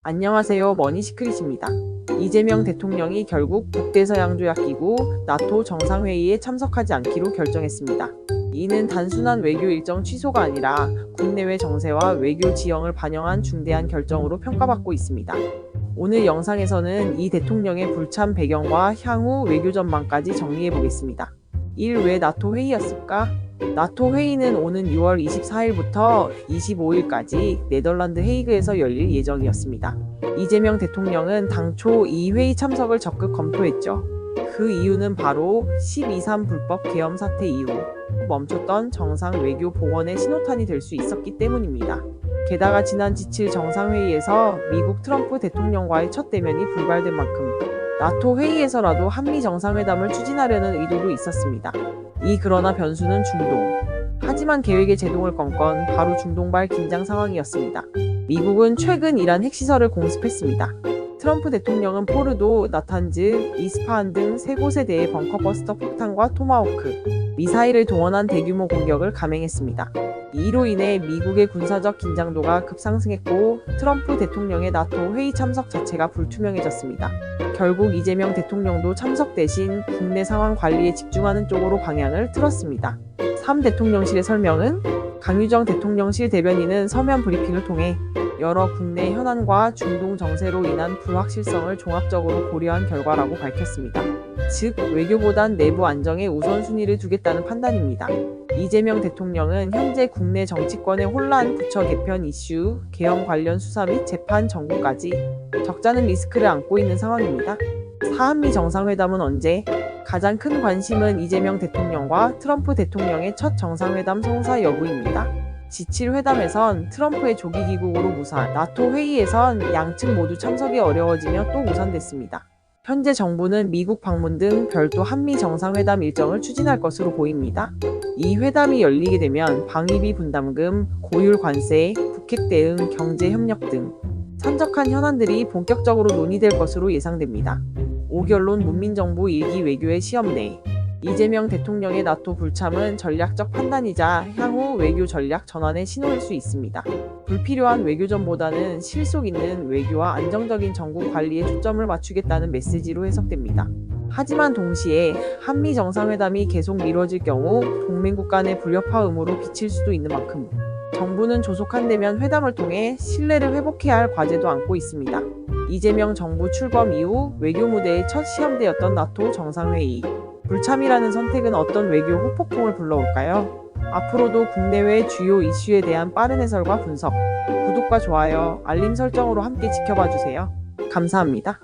안녕하세요. 머니시크릿입니다. 이재명 대통령이 결국 북대서양조약기구 나토 정상회의에 참석하지 않기로 결정했습니다. 이는 단순한 외교 일정 취소가 아니라 국내외 정세와 외교 지형을 반영한 중대한 결정으로 평가받고 있습니다. 오늘 영상에서는 이 대통령의 불참 배경과 향후 외교 전망까지 정리해 보겠습니다. 1. 왜 나토 회의였을까? 나토 회의는 오는 6월 24일부터 25일까지 네덜란드 헤이그에서 열릴 예정이었습니다. 이재명 대통령은 당초 이 회의 참석을 적극 검토했죠. 그 이유는 바로 12.3 불법 계엄 사태 이후 멈췄던 정상 외교 복원의 신호탄이 될 수 있었기 때문입니다. 게다가 지난 G7 정상회의에서 미국 트럼프 대통령과의 첫 대면이 불발된 만큼 나토 회의에서라도 한미 정상회담을 추진하려는 의도도 있었습니다. 그러나 변수는 중동. 하지만 계획의 제동을 건 건 바로 중동발 긴장 상황이었습니다. 미국은 최근 이란 핵시설을 공습했습니다. 트럼프 대통령은 포르도, 나탄즈, 이스파한 등 세 곳에 대해 벙커버스터 폭탄과 토마호크, 미사일을 동원한 대규모 공격을 감행했습니다. 이로 인해 미국의 군사적 긴장도가 급상승했고 트럼프 대통령의 나토 회의 참석 자체가 불투명해졌습니다. 결국 이재명 대통령도 참석 대신 국내 상황 관리에 집중하는 쪽으로 방향을 틀었습니다. 3. 대통령실의 설명은 강유정 대통령실 대변인은 서면 브리핑을 통해 여러 국내 현안과 중동 정세로 인한 불확실성을 종합적으로 고려한 결과라고 밝혔습니다. 즉, 외교보단 내부 안정에 우선순위를 두겠다는 판단입니다. 이재명 대통령은 현재 국내 정치권의 혼란, 부처 개편 이슈, 계엄 관련 수사 및 재판 전국까지 적잖은 리스크를 안고 있는 상황입니다. 한미 정상회담은 언제? 가장 큰 관심은 이재명 대통령과 트럼프 대통령의 첫 정상회담 성사 여부입니다. G7 회담에선 트럼프의 조기 귀국으로 무산, 나토 회의에선 양측 모두 참석이 어려워지며 또 무산됐습니다. 현재 정부는 미국 방문 등 별도 한미 정상회담 일정을 추진할 것으로 보입니다. 이 회담이 열리게 되면 방위비 분담금, 고율 관세, 북핵 대응, 경제 협력 등 산적한 현안들이 본격적으로 논의될 것으로 예상됩니다. 5. 결론 문민정부 1기 외교의 시험 내 이재명 대통령의 나토 불참은 전략적 판단이자 향후 외교 전략 전환의 신호일 수 있습니다. 불필요한 외교전보다는 실속 있는 외교와 안정적인 정국 관리에 초점을 맞추겠다는 메시지로 해석됩니다. 하지만 동시에 한미 정상회담이 계속 미뤄질 경우 동맹국 간의 불협화 음으로 비칠 수도 있는 만큼 정부는 조속한 대면 회담을 통해 신뢰를 회복해야 할 과제도 안고 있습니다. 이재명 정부 출범 이후 외교 무대의 첫 시험대였던 나토 정상회의. 불참이라는 선택은 어떤 외교 후폭풍을 불러올까요? 앞으로도 국내외 주요 이슈에 대한 빠른 해설과 분석, 구독과 좋아요, 알림 설정으로 함께 지켜봐 주세요. 감사합니다.